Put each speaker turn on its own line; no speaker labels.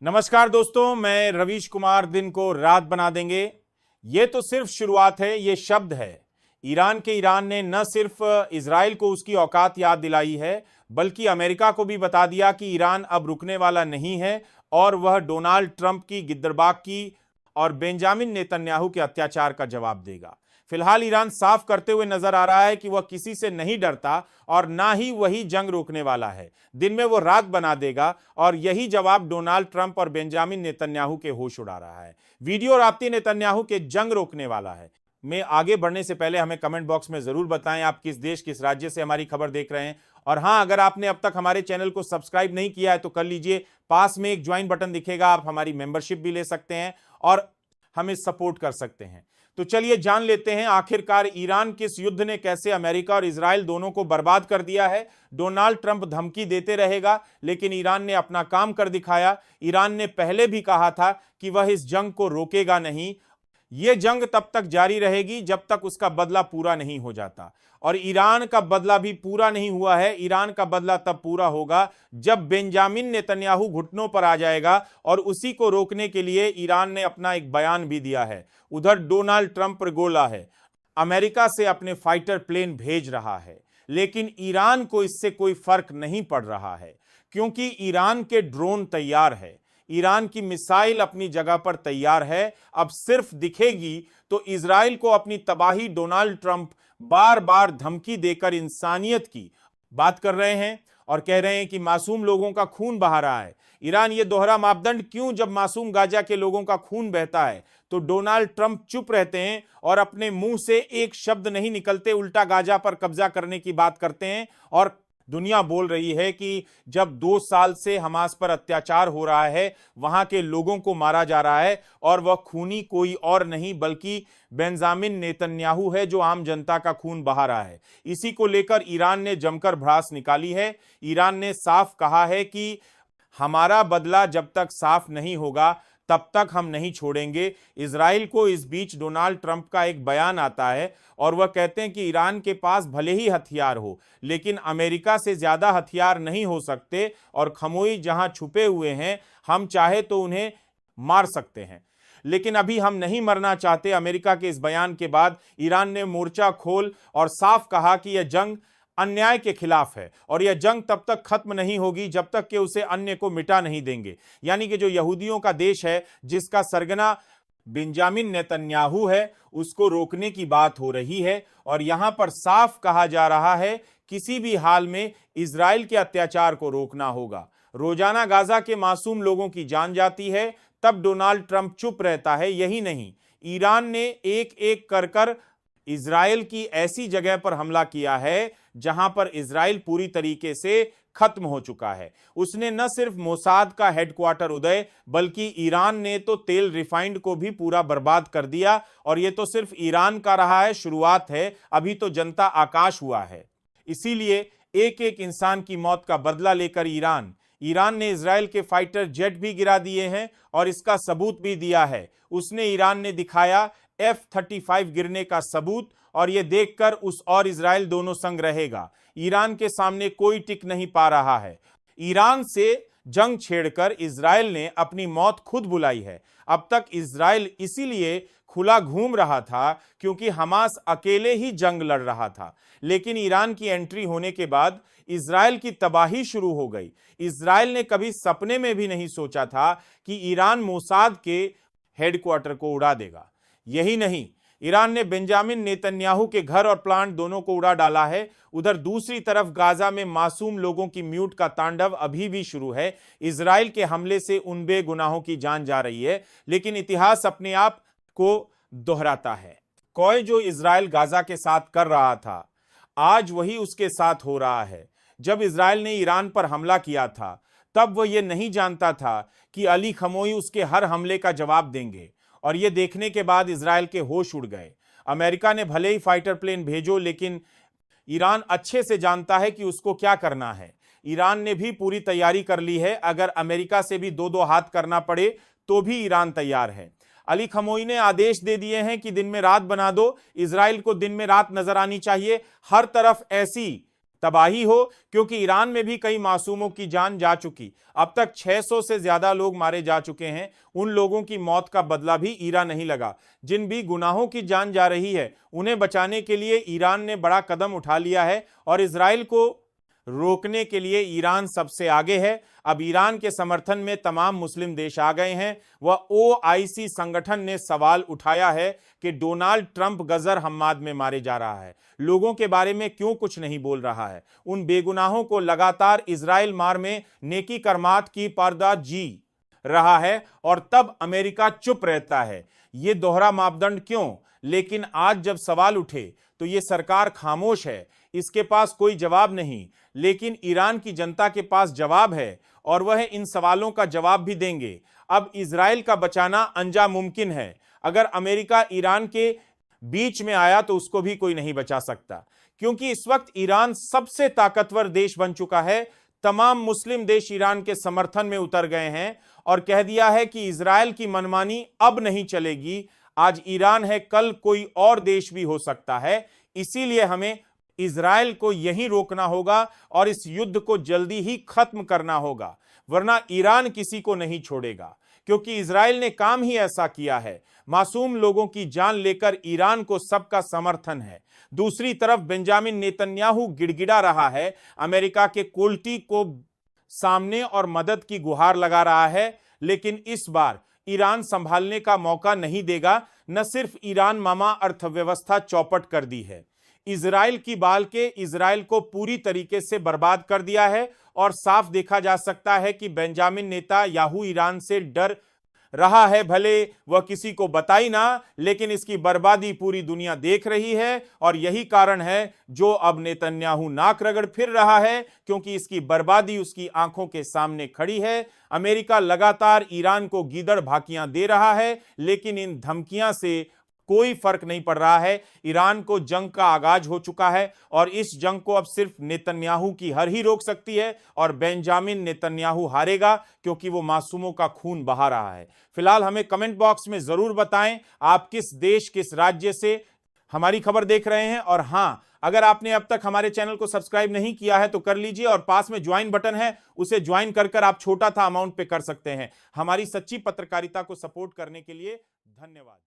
नमस्कार दोस्तों, मैं रवीश कुमार। दिन को रात बना देंगे, ये तो सिर्फ शुरुआत है। ये शब्द है ईरान ने न सिर्फ इजराइल को उसकी औकात याद दिलाई है, बल्कि अमेरिका को भी बता दिया कि ईरान अब रुकने वाला नहीं है और वह डोनाल्ड ट्रंप की गिद्दरबाकी और बेंजामिन नेतन्याहू के अत्याचार का जवाब देगा। फिलहाल ईरान साफ करते हुए नजर आ रहा है कि वह किसी से नहीं डरता और ना ही वही जंग रोकने वाला है। दिन में वो रात बना देगा और यही जवाब डोनाल्ड ट्रंप और बेंजामिन नेतन्याहू के होश उड़ा रहा है। वीडियो राब्ती नेतन्याहू के जंग रोकने वाला है। में आगे बढ़ने से पहले हमें कमेंट बॉक्स में जरूर बताएं आप किस देश किस राज्य से हमारी खबर देख रहे हैं। और हां, अगर आपने अब तक हमारे चैनल को सब्सक्राइब नहीं किया है तो कर लीजिए। पास में एक ज्वाइन बटन दिखेगा, आप हमारी मेंबरशिप भी ले सकते हैं और हमें सपोर्ट कर सकते हैं। तो चलिए जान लेते हैं आखिरकार ईरान के इस युद्ध ने कैसे अमेरिका और इजराइल दोनों को बर्बाद कर दिया है। डोनाल्ड ट्रंप धमकी देते रहेगा, लेकिन ईरान ने अपना काम कर दिखाया। ईरान ने पहले भी कहा था कि वह इस जंग को रोकेगा नहीं। यह जंग तब तक जारी रहेगी जब तक उसका बदला पूरा नहीं हो जाता, और ईरान का बदला भी पूरा नहीं हुआ है। ईरान का बदला तब पूरा होगा जब बेंजामिन नेतन्याहू घुटनों पर आ जाएगा, और उसी को रोकने के लिए ईरान ने अपना एक बयान भी दिया है। उधर डोनाल्ड ट्रंप गोला है, अमेरिका से अपने फाइटर प्लेन भेज रहा है, लेकिन ईरान को इससे कोई फर्क नहीं पड़ रहा है, क्योंकि ईरान के ड्रोन तैयार है, ईरान की मिसाइल अपनी जगह पर तैयार है। अब सिर्फ दिखेगी तो इजराइल को अपनी तबाही। डोनाल्ड ट्रंप बार बार धमकी देकर इंसानियत की बात कर रहे हैं और कह रहे हैं कि मासूम लोगों का खून बहा रहा है। ईरान ये दोहरा मापदंड क्यों? जब मासूम गाजा के लोगों का खून बहता है तो डोनाल्ड ट्रंप चुप रहते हैं और अपने मुंह से एक शब्द नहीं निकलते, उल्टा गाजा पर कब्जा करने की बात करते हैं। और दुनिया बोल रही है कि जब 2 साल से हमास पर अत्याचार हो रहा है, वहां के लोगों को मारा जा रहा है, और वह खूनी कोई और नहीं बल्कि बेंजामिन नेतन्याहू है जो आम जनता का खून बहा रहा है। इसी को लेकर ईरान ने जमकर भड़ास निकाली है। ईरान ने साफ कहा है कि हमारा बदला जब तक साफ नहीं होगा तब तक हम नहीं छोड़ेंगे इजराइल को। इस बीच डोनाल्ड ट्रंप का एक बयान आता है और वह कहते हैं कि ईरान के पास भले ही हथियार हो, लेकिन अमेरिका से ज्यादा हथियार नहीं हो सकते, और खमोई जहां छुपे हुए हैं हम चाहे तो उन्हें मार सकते हैं, लेकिन अभी हम नहीं मरना चाहते। अमेरिका के इस बयान के बाद ईरान ने मोर्चा खोल और साफ कहा कि यह जंग अन्याय के खिलाफ है, और यह जंग तब तक खत्म नहीं होगी जब तक कि उसे अन्य को मिटा नहीं देंगे। यानी कि जो यहूदियों का देश है जिसका सरगना बेंजामिन नेतन्याहू है, उसको रोकने की बात हो रही है। और यहां पर साफ कहा जा रहा है किसी भी हाल में इजराइल के अत्याचार को रोकना होगा। रोजाना गाजा के मासूम लोगों की जान जाती है, तब डोनाल्ड ट्रंप चुप रहता है। यही नहीं, ईरान ने एक एक कर कर इजराइल की ऐसी जगह पर हमला किया है जहां पर इजराइल पूरी तरीके से खत्म हो चुका है। उसने न सिर्फ मोसाद का हेडक्वार्टर उदय, बल्कि ईरान ने तो तेल रिफाइंड को भी पूरा बर्बाद कर दिया। और यह तो सिर्फ ईरान का रहा है, शुरुआत है, अभी तो जनता आकाश हुआ है। इसीलिए एक एक इंसान की मौत का बदला लेकर ईरान ने इजराइल के फाइटर जेट भी गिरा दिए हैं और इसका सबूत भी दिया है। ईरान ने दिखाया F-35 गिरने का सबूत, और यह देखकर उस और इजराइल दोनों संग रहेगा। ईरान के सामने कोई टिक नहीं पा रहा है। ईरान से जंग छेड़कर इजराइल ने अपनी मौत खुद बुलाई है। अब तक इजराइल इसीलिए खुला घूम रहा था क्योंकि हमास अकेले ही जंग लड़ रहा था, लेकिन ईरान की एंट्री होने के बाद इजराइल की तबाही शुरू हो गई। इजराइल ने कभी सपने में भी नहीं सोचा था कि ईरान मोसाद के हेडक्वार्टर को उड़ा देगा। यही नहीं, ईरान ने बेंजामिन नेतन्याहू के घर और प्लांट दोनों को उड़ा डाला है। उधर दूसरी तरफ गाजा में मासूम लोगों की म्यूट का तांडव अभी भी शुरू है। इजराइल के हमले से उन बेगुनाहों की जान जा रही है, लेकिन इतिहास अपने आप को दोहराता है। कोई जो इजराइल गाजा के साथ कर रहा था, आज वही उसके साथ हो रहा है। जब इजराइल ने ईरान पर हमला किया था, तब वह यह नहीं जानता था कि अली खमोई उसके हर हमले का जवाब देंगे, और यह देखने के बाद इजराइल के होश उड़ गए। अमेरिका ने भले ही फाइटर प्लेन भेजो, लेकिन ईरान अच्छे से जानता है कि उसको क्या करना है। ईरान ने भी पूरी तैयारी कर ली है। अगर अमेरिका से भी दो दो हाथ करना पड़े तो भी ईरान तैयार है। अली खमोई ने आदेश दे दिए हैं कि दिन में रात बना दो, इजराइल को दिन में रात नजर आनी चाहिए। हर तरफ ऐसी तबाही हो, क्योंकि ईरान में भी कई मासूमों की जान जा चुकी। अब तक 600 से ज्यादा लोग मारे जा चुके हैं। उन लोगों की मौत का बदला भी ईरान नहीं लगा। जिन भी गुनाहों की जान जा रही है, उन्हें बचाने के लिए ईरान ने बड़ा कदम उठा लिया है और इजराइल को रोकने के लिए ईरान सबसे आगे है। अब ईरान के समर्थन में तमाम मुस्लिम देश आ गए हैं। वह ओआईसी संगठन ने सवाल उठाया है कि डोनाल्ड ट्रंप गजर हम्माद में मारे जा रहा है, लोगों के बारे में क्यों कुछ नहीं बोल रहा है। उन बेगुनाहों को लगातार इजराइल मार में नेकी करमात की पर्दा जी रहा है और तब अमेरिका चुप रहता है। यह दोहरा मापदंड क्यों? लेकिन आज जब सवाल उठे तो यह सरकार खामोश है, इसके पास कोई जवाब नहीं। लेकिन ईरान की जनता के पास जवाब है और वह इन सवालों का जवाब भी देंगे। अब इजराइल का बचाना अंजा मुमकिन है। अगर अमेरिका ईरान के बीच में आया तो उसको भी कोई नहीं बचा सकता, क्योंकि इस वक्त ईरान सबसे ताकतवर देश बन चुका है। तमाम मुस्लिम देश ईरान के समर्थन में उतर गए हैं और कह दिया है कि इजराइल की मनमानी अब नहीं चलेगी। आज ईरान है, कल कोई और देश भी हो सकता है। इसीलिए हमें इजराइल को यहीं रोकना होगा और इस युद्ध को जल्दी ही खत्म करना होगा, वरना ईरान किसी को नहीं छोड़ेगा, क्योंकि इजराइल ने काम ही ऐसा किया है। मासूम लोगों की जान लेकर ईरान को सबका समर्थन है। दूसरी तरफ बेंजामिन नेतन्याहू गिड़गिड़ा रहा है, अमेरिका के कोल्टी को सामने और मदद की गुहार लगा रहा है। लेकिन इस बार ईरान संभालने का मौका नहीं देगा। न सिर्फ ईरान मामा अर्थव्यवस्था चौपट कर दी है, इजराइल की बाल के इजराइल को पूरी तरीके से बर्बाद कर दिया है। और साफ देखा जा सकता है कि बेंजामिन नेतन्याहू ईरान से डर रहा है, भले वह किसी को बताई ना, लेकिन इसकी बर्बादी पूरी दुनिया देख रही है। और यही कारण है जो अब नेतन्याहू नाक रगड़ फिर रहा है, क्योंकि इसकी बर्बादी उसकी आंखों के सामने खड़ी है। अमेरिका लगातार ईरान को गीदड़ भाकियां दे रहा है, लेकिन इन धमकियां से कोई फर्क नहीं पड़ रहा है। ईरान को जंग का आगाज हो चुका है और इस जंग को अब सिर्फ नेतन्याहू की हर ही रोक सकती है और बेंजामिन नेतन्याहू हारेगा, क्योंकि वो मासूमों का खून बहा रहा है। फिलहाल हमें कमेंट बॉक्स में जरूर बताएं आप किस देश, किस राज्य से हमारी खबर देख रहे हैं। और हां, अगर आपने अब तक हमारे चैनल को सब्सक्राइब नहीं किया है तो कर लीजिए और पास में ज्वाइन बटन है, उसे ज्वाइन कर आप छोटा सा अमाउंट पे कर सकते हैं। हमारी सच्ची पत्रकारिता को सपोर्ट करने के लिए धन्यवाद।